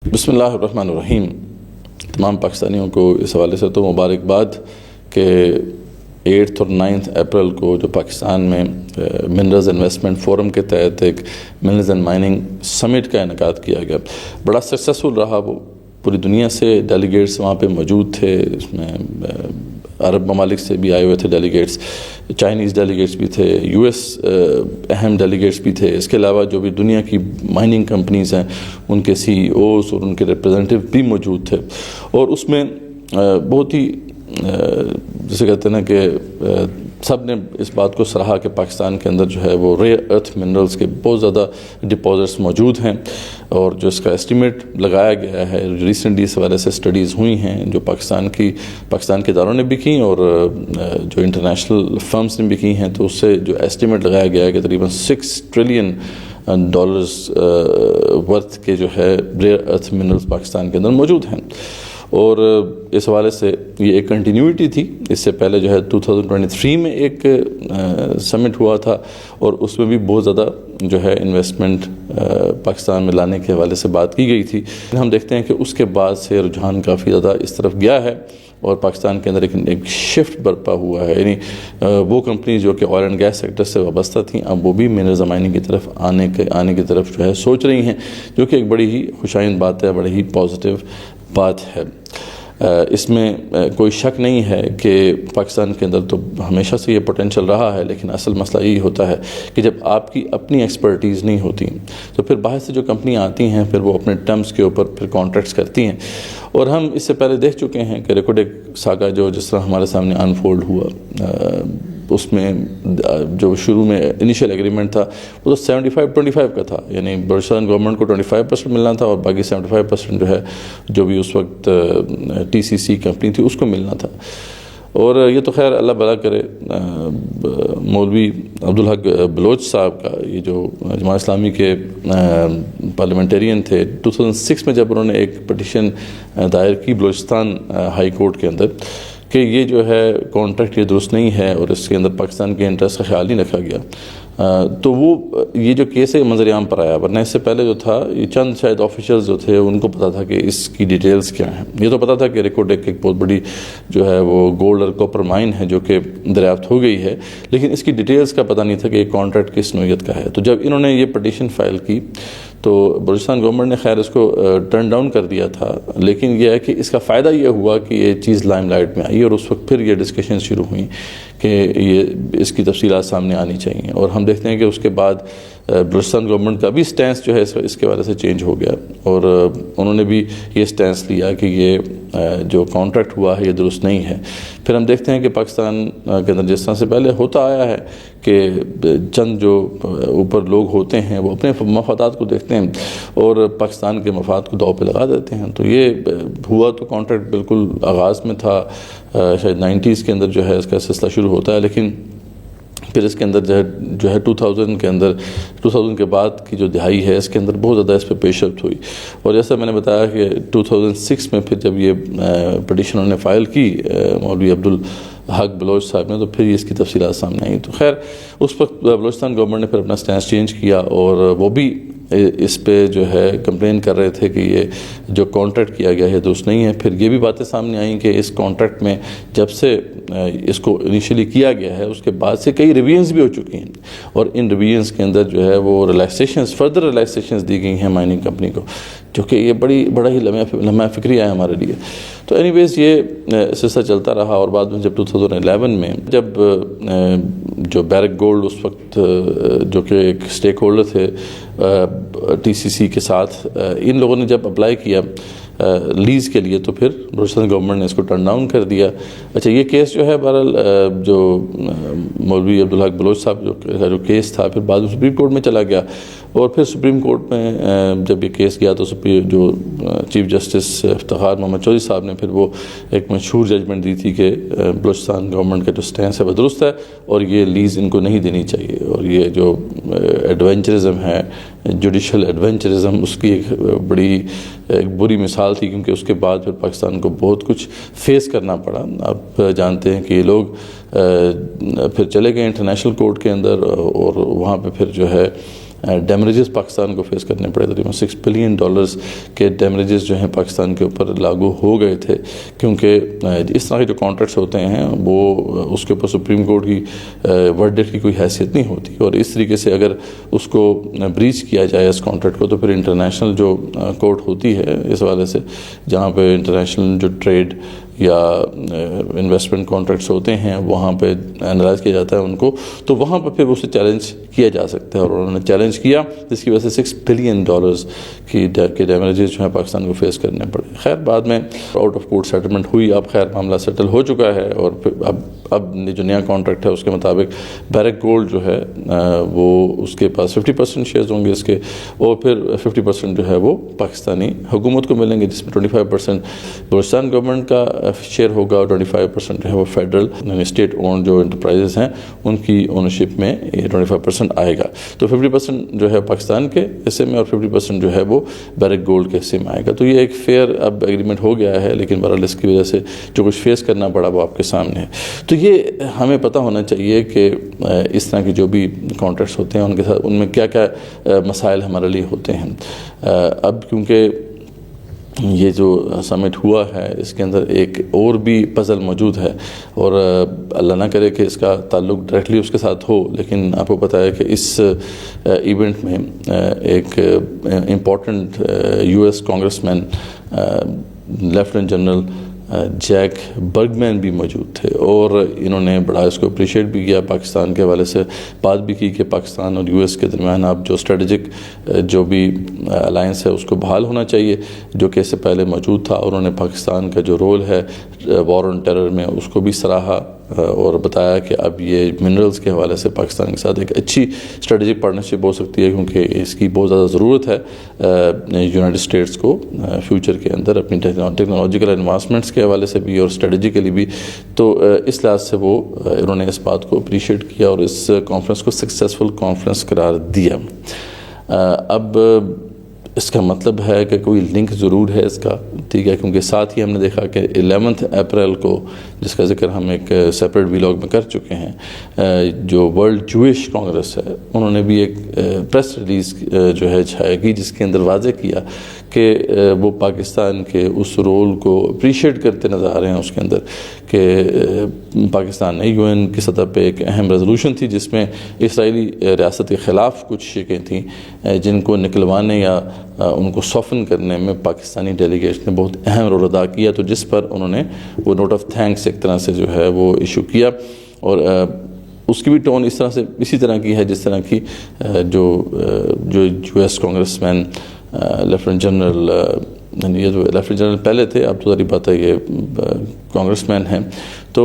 بسم اللہ الرحمن الرحیم۔ تمام پاکستانیوں کو اس حوالے سے تو مبارکباد کہ 8 اور 9 اپریل کو جو پاکستان میں منرلز انویسٹمنٹ فورم کے تحت ایک منرلز اینڈ مائننگ سمٹ کا انعقاد کیا گیا، بڑا سکسیسفل رہا۔ وہ پوری دنیا سے ڈیلیگیٹس وہاں پہ موجود تھے، اس میں عرب ممالک سے بھی آئے ہوئے تھے ڈیلیگیٹس، چائنیز ڈیلیگیٹس بھی تھے، یو ایس اہم ڈیلیگیٹس بھی تھے۔ اس کے علاوہ جو بھی دنیا کی مائننگ کمپنیز ہیں ان کے سی ای اوز اور ان کے ریپریزنٹیو بھی موجود تھے، اور اس میں بہت ہی جسے کہتے ہیں نا کہ سب نے اس بات کو سراہا کہ پاکستان کے اندر جو ہے وہ ریئر ارتھ منرلز کے بہت زیادہ ڈپازٹس موجود ہیں، اور جو اس کا اسٹیمیٹ لگایا گیا ہے، ریسنٹلی اس حوالے سے اسٹڈیز ہوئی ہیں جو پاکستان کے اداروں نے بھی کی اور جو انٹرنیشنل فرمز نے بھی کی ہیں، تو اس سے جو اسٹیمیٹ لگایا گیا ہے کہ تقریباً $6 ٹریلین ورتھ کے جو ہے ریئر ارتھ منرلز پاکستان کے اندر موجود ہیں۔ اور اس حوالے سے یہ ایک کنٹینیوٹی تھی۔ اس سے پہلے جو ہے 2023 میں ایک سمٹ ہوا تھا، اور اس میں بھی بہت زیادہ جو ہے انویسٹمنٹ پاکستان میں لانے کے حوالے سے بات کی گئی تھی۔ ہم دیکھتے ہیں کہ اس کے بعد سے رجحان کافی زیادہ اس طرف گیا ہے، اور پاکستان کے اندر ایک شفٹ برپا ہوا ہے، یعنی وہ کمپنی جو کہ آئل اینڈ گیس سیکٹر سے وابستہ تھیں اب وہ بھی منرلز مائننگ کی طرف آنے کی طرف جو ہے سوچ رہی ہیں، جو کہ ایک بڑی ہی خوشائند بات ہے، بڑی ہی پازیٹیو بات ہے۔ اس میں کوئی شک نہیں ہے کہ پاکستان کے اندر تو ہمیشہ سے یہ پوٹینشیل رہا ہے، لیکن اصل مسئلہ یہی ہوتا ہے کہ جب آپ کی اپنی ایکسپرٹیز نہیں ہوتی تو پھر باہر سے جو کمپنیاں آتی ہیں پھر وہ اپنے ٹرمز کے اوپر پھر کانٹریکٹس کرتی ہیں، اور ہم اس سے پہلے دیکھ چکے ہیں کہ ریکوڈیک ساگا جس طرح ہمارے سامنے انفولڈ ہوا، اس میں جو شروع میں انیشیل ایگریمنٹ تھا وہ تو 75-25 کا تھا، یعنی بلوچستان گورنمنٹ کو 25% ملنا تھا اور باقی 75% جو ہے جو بھی اس وقت TCC کمپنی تھی اس کو ملنا تھا۔ اور یہ تو خیر اللہ بھلا کرے، مولوی عبدالحق بلوچ صاحب کا، یہ جو جماعت اسلامی کے پارلیمنٹیرین تھے، 2006 میں جب انہوں نے ایک پٹیشن دائر کی بلوچستان ہائی کورٹ کے اندر کہ یہ جو ہے کانٹریکٹ یہ درست نہیں ہے اور اس کے اندر پاکستان کے انٹرسٹ کا خیال نہیں رکھا گیا، تو وہ یہ جو کیس ہے منظر عام پر آیا، ورنہ اس سے پہلے جو تھا یہ چند شاید آفیشلز جو تھے ان کو پتا تھا کہ اس کی ڈیٹیلز کیا ہیں۔ یہ تو پتا تھا کہ ریکوڈیک ایک بہت بڑی جو ہے وہ گولڈ اور کاپر مائن ہے جو کہ دریافت ہو گئی ہے، لیکن اس کی ڈیٹیلز کا پتہ نہیں تھا کہ یہ کانٹریکٹ کس نوعیت کا ہے۔ تو جب انہوں نے یہ پٹیشن فائل کی تو بلوچستان گورنمنٹ نے خیر اس کو ٹرن ڈاؤن کر دیا تھا، لیکن یہ ہے کہ اس کا فائدہ یہ ہوا کہ یہ چیز لائم لائٹ میں آئی، اور اس وقت پھر یہ ڈسکشن شروع ہوئیں کہ یہ اس کی تفصیلات سامنے آنی چاہیے، اور ہم دیکھتے ہیں کہ اس کے بعد بلوچستان گورنمنٹ کا بھی سٹینس جو ہے اس کے وجہ سے چینج ہو گیا، اور انہوں نے بھی یہ سٹینس لیا کہ یہ جو کانٹریکٹ ہوا ہے یہ درست نہیں ہے۔ پھر ہم دیکھتے ہیں کہ پاکستان کے اندر جس طرح سے پہلے ہوتا آیا ہے کہ چند جو اوپر لوگ ہوتے ہیں وہ اپنے مفادات کو دیکھتے ہیں اور پاکستان کے مفاد کو داؤ پہ لگا دیتے ہیں۔ تو یہ ہوا تو کانٹریکٹ بالکل آغاز میں تھا، شاید 90s کے اندر جو ہے اس کا سلسلہ شروع ہوتا ہے، لیکن پھر اس کے اندر جو ہے 2000 کے بعد کی جو دہائی ہے اس کے اندر بہت زیادہ اس پہ پیش رفت ہوئی، اور جیسا میں نے بتایا کہ 2006 میں پھر جب یہ پٹیشن انہوں نے فائل کی مولوی عبدالحق بلوچ صاحب نے، تو پھر اس کی تفصیلات سامنے آئیں۔ تو خیر اس وقت بلوچستان گورنمنٹ نے پھر اپنا سٹینس چینج کیا، اور وہ بھی اس پہ جو ہے کمپلین کر رہے تھے کہ یہ جو کانٹریکٹ کیا گیا ہے درست نہیں ہے۔ پھر یہ بھی باتیں سامنے آئیں کہ اس کانٹریکٹ میں جب سے اس کو انیشلی کیا گیا ہے اس کے بعد سے کئی ریویژنز بھی ہو چکی ہیں، اور ان ریویژنز کے اندر جو ہے وہ فردر ریلیکسیشنز دی گئی ہیں مائننگ کمپنی کو، جو کہ یہ بڑا ہی لمحہ فکری ہے ہمارے لیے۔ تو اینی ویز یہ سلسلہ چلتا رہا، اور بعد میں جب 2011 میں جب جو بیرک گولڈ اس وقت جو کہ ایک سٹیک ہولڈر تھے TCC کے ساتھ، ان لوگوں نے جب اپلائی کیا لیز کے لیے تو پھر بلوچستان گورنمنٹ نے اس کو ٹرن ڈاؤن کر دیا۔ اچھا یہ کیس جو ہے بہرحال جو مولوی عبدالحق بلوچ صاحب جو کیس تھا پھر بعد میں سپریم کورٹ میں چلا گیا، اور پھر سپریم کورٹ میں جب یہ کیس گیا تو جو چیف جسٹس افتخار محمد چودھری صاحب نے پھر وہ ایک مشہور ججمنٹ دی تھی کہ بلوچستان گورنمنٹ کا جو سٹینس ہے وہ درست ہے اور یہ لیز ان کو نہیں دینی چاہیے، اور یہ جو ایڈونچرزم ہے جوڈیشل ایڈونچرزم اس کی ایک بری مثال تھی، کیونکہ اس کے بعد پھر پاکستان کو بہت کچھ فیس کرنا پڑا۔ آپ جانتے ہیں کہ یہ لوگ پھر چلے گئے انٹرنیشنل کورٹ کے اندر، اور وہاں پہ پھر جو ہے ڈیمیجز پاکستان کو فیس کرنے پڑے. تقریباً $6 بلین کے ڈیمیجز جو ہیں پاکستان کے اوپر لاگو ہو گئے تھے, کیونکہ اس طرح کے جو کانٹریکٹس ہوتے ہیں وہ اس کے اوپر سپریم کورٹ کی ورڈکٹ کی کوئی حیثیت نہیں ہوتی, اور اس طریقے سے اگر اس کو بریچ کیا جائے اس کانٹریکٹ کو تو پھر انٹرنیشنل جو کورٹ ہوتی ہے اس حوالے سے, جہاں پہ انٹرنیشنل جو ٹریڈ یا انویسٹمنٹ کانٹریکٹس ہوتے ہیں وہاں پہ انالائز کیا جاتا ہے ان کو, تو وہاں پہ پھر اسے چیلنج کیا جا سکتا ہے, اور انہوں نے چیلنج کیا جس کی وجہ سے $6 بلین کے ڈیمیجز جو ہیں پاکستان کو فیس کرنے پڑے. خیر بعد میں آؤٹ آف کورٹ سیٹلمنٹ ہوئی, اب خیر معاملہ سیٹل ہو چکا ہے, اور پھر اب جو نیا کانٹریکٹ ہے اس کے مطابق بیرک گولڈ جو ہے وہ اس کے پاس 50% شیئرز ہوں گے اس کے, اور پھر 50% جو ہے وہ پاکستانی حکومت کو ملیں گے, جس میں 25% بلوچستان گورنمنٹ کا شیئر ہوگا, اور 25% جو ہے وہ فیڈرل اسٹیٹ اونڈ جو انٹرپرائزز ہیں ان کی اونرشپ میں یہ 25% آئے گا. تو 50% جو ہے پاکستان کے حصے میں اور 50% جو ہے وہ بیرک گولڈ کے حصے میں آئے گا. تو یہ ایک فیئر اب ایگریمنٹ ہو گیا ہے, لیکن بہرحال اس کی وجہ سے جو کچھ فیس کرنا پڑا وہ آپ کے سامنے ہے. تو یہ ہمیں پتہ ہونا چاہیے کہ اس طرح کے جو بھی کانٹریکٹس ہوتے ہیں ان کے ساتھ ان میں کیا کیا مسائل ہمارے لیے ہوتے ہیں. اب کیونکہ یہ جو سمٹ ہوا ہے اس کے اندر ایک اور بھی پزل موجود ہے, اور اللہ نہ کرے کہ اس کا تعلق ڈائریکٹلی اس کے ساتھ ہو, لیکن آپ کو پتہ ہے کہ اس ایونٹ میں ایک امپورٹنٹ US کانگریس مین لیفٹیننٹ جنرل جیک برگمین بھی موجود تھے, اور انہوں نے بڑا اس کو اپریشیٹ بھی کیا, پاکستان کے حوالے سے بات بھی کی کہ پاکستان اور US کے درمیان اب جو اسٹریٹجک جو بھی الائنس ہے اس کو بحال ہونا چاہیے جو کہ اس سے پہلے موجود تھا. اور انہوں نے پاکستان کا جو رول ہے وار آن ٹیرر میں اس کو بھی سراہا, اور بتایا کہ اب یہ منرلز کے حوالے سے پاکستان کے ساتھ ایک اچھی اسٹریٹجک پارٹنرشپ ہو سکتی ہے, کیونکہ اس کی بہت زیادہ ضرورت ہے یونائٹڈ اسٹیٹس کو فیوچر کے اندر اپنی ٹیکنالوجیکل ایڈوانسمنٹس کے حوالے سے بھی اور اسٹریٹجیکلی بھی. تو اس لحاظ سے وہ انہوں نے اس بات کو اپریشیٹ کیا اور اس کانفرنس کو سکسیزفل کانفرنس قرار دیا. اب اس کا مطلب ہے کہ کوئی لنک ضرور ہے اس کا, ٹھیک ہے, کیونکہ ساتھ ہی ہم نے دیکھا کہ 11 اپریل کو, جس کا ذکر ہم ایک سیپریٹ ویلاگ میں کر چکے ہیں, جو ورلڈ جوئش کانگریس ہے انہوں نے بھی ایک پریس ریلیز جو ہے چھایا کی, جس کے اندر واضح کیا کہ وہ پاکستان کے اس رول کو اپریشیٹ کرتے نظر آ رہے ہیں اس کے اندر کہ پاکستان نے UN کی سطح پہ ایک اہم ریزولوشن تھی جس میں اسرائیلی ریاست کے خلاف کچھ شکیں تھیں جن کو نکلوانے یا ان کو سافن کرنے میں پاکستانی ڈیلیگیٹ نے بہت اہم رول ادا کیا, تو جس پر انہوں نے وہ نوٹ آف تھینکس ایک طرح سے جو ہے وہ ایشو کیا, اور اس کی بھی ٹون اس طرح سے اسی طرح کی ہے جس طرح کی جو US کانگریس مین لیفٹیننٹ جنرل, یہ جو لیفٹیننٹ جنرل پہلے تھے اب تو ظاہر بات ہے یہ کانگریس مین ہیں, تو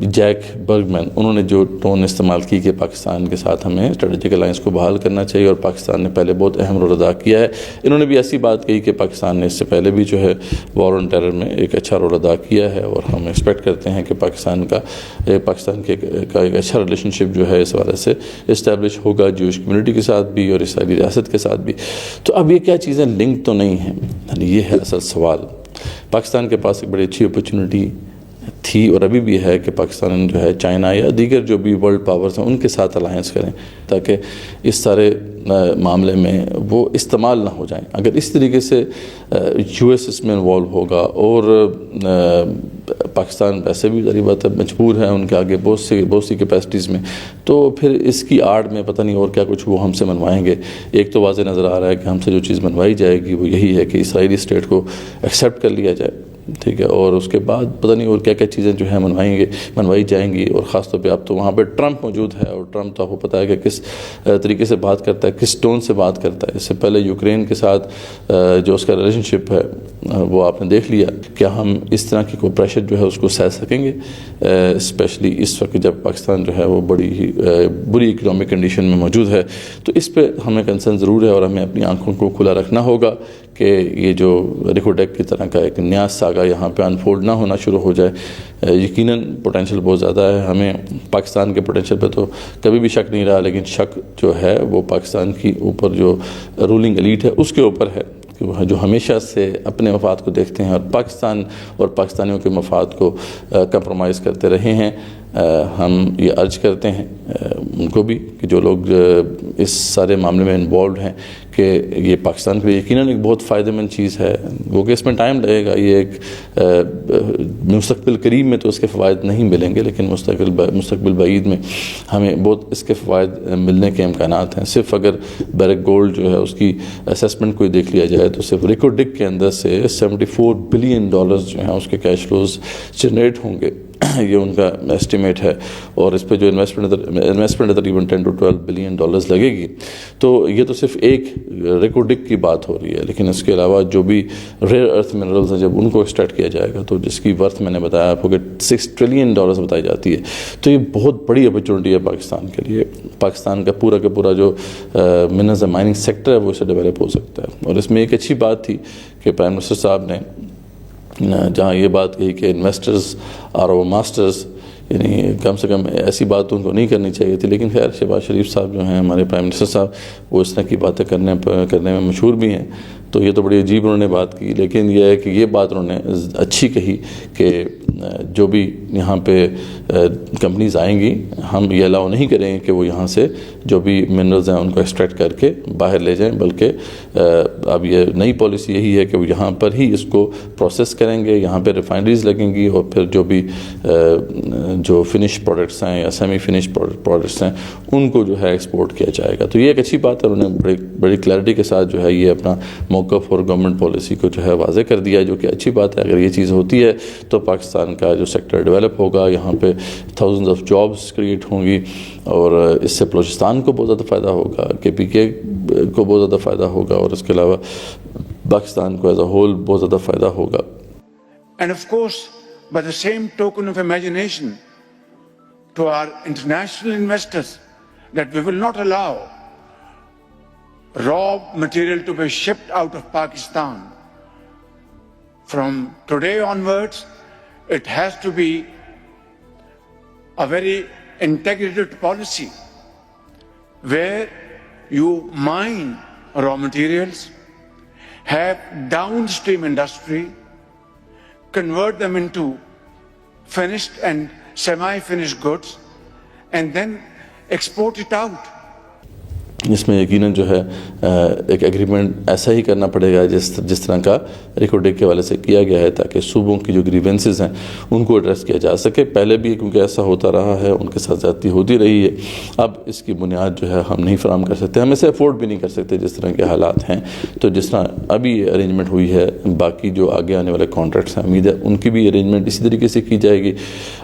جیک برگمین انہوں نے جو ٹون استعمال کی کہ پاکستان کے ساتھ ہمیں اسٹریٹجک الائنس کو بحال کرنا چاہیے, اور پاکستان نے پہلے بہت اہم رول ادا کیا ہے. انہوں نے بھی ایسی بات کہی کہ پاکستان نے اس سے پہلے بھی جو ہے وار آن ٹیرر میں ایک اچھا رول ادا کیا ہے, اور ہم ایکسپیکٹ کرتے ہیں کہ پاکستان کا ایک اچھا ریلیشن شپ جو ہے اس حوالے سے اسٹیبلش ہوگا جوش کمیونٹی کے ساتھ بھی اور اسرائیلی ریاست کے ساتھ بھی. تو اب یہ کیا چیزیں لنک تو نہیں ہیں, یہ ہے اصل سوال. پاکستان کے پاس ایک بڑی اچھی اپرچونٹی تھی اور ابھی بھی ہے کہ پاکستان جو ہے چائنا یا دیگر جو بھی ورلڈ پاورز ہیں ان کے ساتھ الائنس کریں تاکہ اس سارے معاملے میں وہ استعمال نہ ہو جائیں. اگر اس طریقے سے US اس میں انوالو ہوگا اور پاکستان ویسے بھی ذریعہ بات ہے مجبور ہے ان کے آگے بہت سی کیپیسٹیز میں, تو پھر اس کی آڑ میں پتہ نہیں اور کیا کچھ وہ ہم سے منوائیں گے. ایک تو واضح نظر آ رہا ہے کہ ہم سے جو چیز منوائی جائے گی وہ یہی ہے کہ اسرائیلی اسٹیٹ کو ایکسیپٹ کر لیا جائے, ٹھیک ہے, اور اس کے بعد پتہ نہیں اور کیا کیا چیزیں جو ہیں منوائی جائیں گی. اور خاص طور پہ اب تو وہاں پہ ٹرمپ موجود ہے, اور ٹرمپ تو آپ کو پتہ ہے کہ کس طریقے سے بات کرتا ہے, کس ٹون سے بات کرتا ہے. اس سے پہلے یوکرین کے ساتھ جو اس کا ریلیشن شپ ہے وہ آپ نے دیکھ لیا. کیا ہم اس طرح کی کوئی پریشر جو ہے اس کو سہ سکیں گے, اسپیشلی اس وقت جب پاکستان جو ہے وہ بڑی ہی بری اکنامک کنڈیشن میں موجود ہے. تو اس پہ ہمیں کنسرن ضرور ہے, اور ہمیں اپنی آنکھوں کو کھلا رکھنا ہوگا کہ یہ جو ریکوڈیک کی طرح کا ایک نیا ساگا یہاں پہ انفولڈ نہ ہونا شروع ہو جائے. یقیناً پوٹینشیل بہت زیادہ ہے, ہمیں پاکستان کے پوٹینشیل پہ تو کبھی بھی شک نہیں رہا, لیکن شک جو ہے وہ پاکستان کی اوپر جو رولنگ ایلیٹ ہے اس کے اوپر ہے, جو ہمیشہ سے اپنے مفاد کو دیکھتے ہیں اور پاکستان اور پاکستانیوں کے مفاد کو کمپرومائز کرتے رہے ہیں. ہم یہ عرض کرتے ہیں ان کو بھی کہ جو لوگ اس سارے معاملے میں انوالوڈ ہیں کہ یہ پاکستان کے لیے یقیناً ایک بہت فائدہ مند چیز ہے، وہ کہ اس میں ٹائم لگے گا، یہ ایک مستقبل قریب میں تو اس کے فوائد نہیں ملیں گے، لیکن مستقبل بعید میں ہمیں بہت اس کے فوائد ملنے کے امکانات ہیں۔ صرف اگر بیرک گولڈ جو ہے اس کی اسیسمنٹ کوئی دیکھ لیا جائے تو صرف ریکو ڈک کے اندر سے $74 بلین جو ہیں اس کے کیش فلوز جنریٹ ہوں گے، یہ ان کا ایسٹیمیٹ ہے، اور اس پہ جو انویسٹمنٹ تقریباً $10 to $12 بلین لگے گی۔ تو یہ تو صرف ایک ریکارڈک کی بات ہو رہی ہے، لیکن اس کے علاوہ جو بھی ریئر ارتھ منرلز ہیں جب ان کو ایکسٹریکٹ کیا جائے گا تو جس کی ورتھ میں نے بتایا آپ کو کہ $6 ٹریلین بتائی جاتی ہے، تو یہ بہت بڑی اپرچونٹی ہے پاکستان کے لیے۔ پاکستان کا پورا جو منرلز مائننگ سیکٹر ہے وہ اسے ڈیولپ ہو سکتا ہے۔ اور اس میں ایک اچھی بات تھی کہ پرائم منسٹر صاحب نے جہاں یہ بات کہی کہ انویسٹرز آر آور ماسٹرز، یعنی کم سے کم ایسی بات ان کو نہیں کرنی چاہیے تھی، لیکن خیر شہباز شریف صاحب جو ہیں ہمارے پرائم منسٹر صاحب، وہ اس طرح کی باتیں کرنے میں مشہور بھی ہیں، تو یہ تو بڑی عجیب انہوں نے بات کی، لیکن یہ ہے کہ یہ بات انہوں نے اچھی کہی کہ جو بھی یہاں پہ کمپنیز آئیں گی ہم یہ الاؤ نہیں کریں گے کہ وہ یہاں سے جو بھی منرلز ہیں ان کو ایکسٹریکٹ کر کے باہر لے جائیں، بلکہ اب یہ نئی پالیسی یہی ہے کہ وہ یہاں پر ہی اس کو پروسیس کریں گے، یہاں پہ ریفائنریز لگیں گی، اور پھر جو بھی جو فنش پروڈکٹس ہیں یا سیمی فنش پروڈکٹس ہیں ان کو جو ہے ایکسپورٹ کیا جائے گا۔ تو یہ ایک اچھی بات ہے، انہوں نے بڑی کلیئرٹی کے ساتھ جو ہے یہ اپنا موقف اور گورنمنٹ پالیسی کو جو ہے واضح کر دیا ہے، جو کہ اچھی بات ہے۔ اگر یہ چیز ہوتی ہے تو پاکستان کا جو سیکٹر ڈیولپ ہوگا، یہاں پہ تھاؤزنڈز آف جابس کریٹ ہوں گی، اور اس سے بلوچستان کو بہت زیادہ فائدہ ہوگا، KPK کو بہت زیادہ فائدہ ہوگا، اور اس کے علاوہ پاکستان کو ایز اے ہول بہت زیادہ فائدہ ہوگا۔ And of course, by the same token of imagination to our international investors, that we will not allow raw material to be shipped out of Pakistan. From today onwards, it has to be a very integrated policy where you mine raw materials, have downstream industry, convert them into finished and semi-finished goods, and then export it out. اس میں یقیناً جو ہے ایک agreement ایسا ہی کرنا پڑے گا جس طرح کا ریکارڈنگ کے حوالے سے کیا گیا ہے، تاکہ صوبوں کی جو گریونسز ہیں ان کو ایڈریس کیا جا سکے۔ پہلے بھی کیونکہ ایسا ہوتا رہا ہے، ان کے ساتھ زیادتی ہوتی رہی ہے، اب اس کی بنیاد جو ہے ہم نہیں فراہم کر سکتے، ہم اسے افورڈ بھی نہیں کر سکتے جس طرح کے حالات ہیں۔ تو جس طرح ابھی ارینجمنٹ ہوئی ہے، باقی جو آگے آنے والے کانٹریکٹس ہیں امید ہے ان کی بھی ارینجمنٹ اسی طریقے سے کی جائے گی،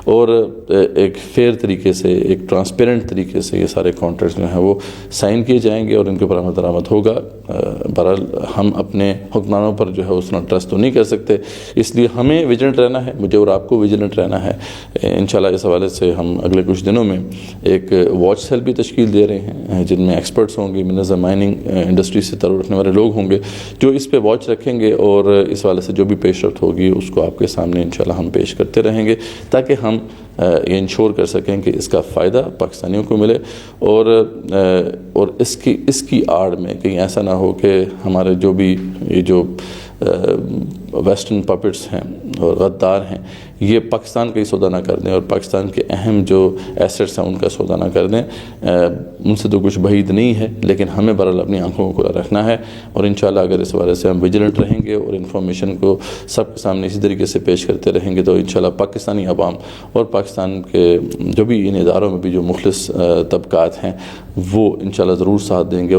اور ایک فیئر طریقے سے، ایک ٹرانسپیرنٹ طریقے سے یہ سارے کانٹریکٹس جو ہیں وہ سائن کیے جائیں گے، اور ان کے اوپر عمل درآمد ہوگا۔ بہرحال ہم اپنے حکمرانوں پر جو ہے اس طرح ٹرسٹ تو نہیں کر سکتے، اس لیے ہمیں ویجیلنٹ رہنا ہے، مجھے اور آپ کو ویجیلنٹ رہنا ہے۔ انشاءاللہ اس حوالے سے ہم اگلے کچھ دنوں میں ایک واچ سیل بھی تشکیل دے رہے ہیں، جن میں ایکسپرٹس ہوں گے، منرل مائننگ انڈسٹری سے تعلق رکھنے والے لوگ ہوں گے، جو اس پہ واچ رکھیں گے، اور اس حوالے سے جو بھی پیش رفت ہوگی اس کو آپ کے سامنے انشاءاللہ ہم پیش کرتے رہیں گے، تاکہ ہم یہ انشور کر سکیں کہ اس کا فائدہ پاکستانیوں کو ملے، اور اس کی آڑ میں کہیں ایسا نہ ہو کہ ہمارے جو بھی یہ جو ویسٹرن پپٹس ہیں اور غدار ہیں یہ پاکستان کا ہی سودا نہ کر دیں، اور پاکستان کے اہم جو ایسٹس ہیں ان کا سودا نہ کر دیں۔ ان سے تو کچھ بعید نہیں ہے، لیکن ہمیں بہرحال اپنی آنکھوں کو کھلا رکھنا ہے، اور انشاءاللہ اگر اس حوالے سے ہم ویجیلنٹ رہیں گے اور انفارمیشن کو سب کے سامنے اسی طریقے سے پیش کرتے رہیں گے، تو انشاءاللہ پاکستانی عوام اور پاکستان کے جو بھی ان اداروں میں بھی جو مخلص طبقات ہیں وہ انشاءاللہ ضرور ساتھ دیں گے،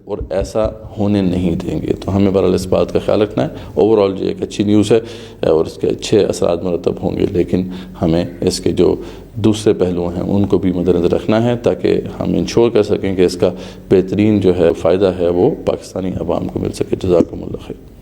اور ایسا ہونے نہیں دیں گے۔ تو ہمیں بہرحال اس بات کا خیال رکھنا ہے۔ اوورآل جو ایک اچھی نیوز ہے اور اس کے اچھے اثرات مرتب ہوں گے، لیکن ہمیں اس کے جو دوسرے پہلو ہیں ان کو بھی مد نظر رکھنا ہے، تاکہ ہم انشور کر سکیں کہ اس کا بہترین جو ہے فائدہ ہے وہ پاکستانی عوام کو مل سکے۔ جزاکم اللہ خیر۔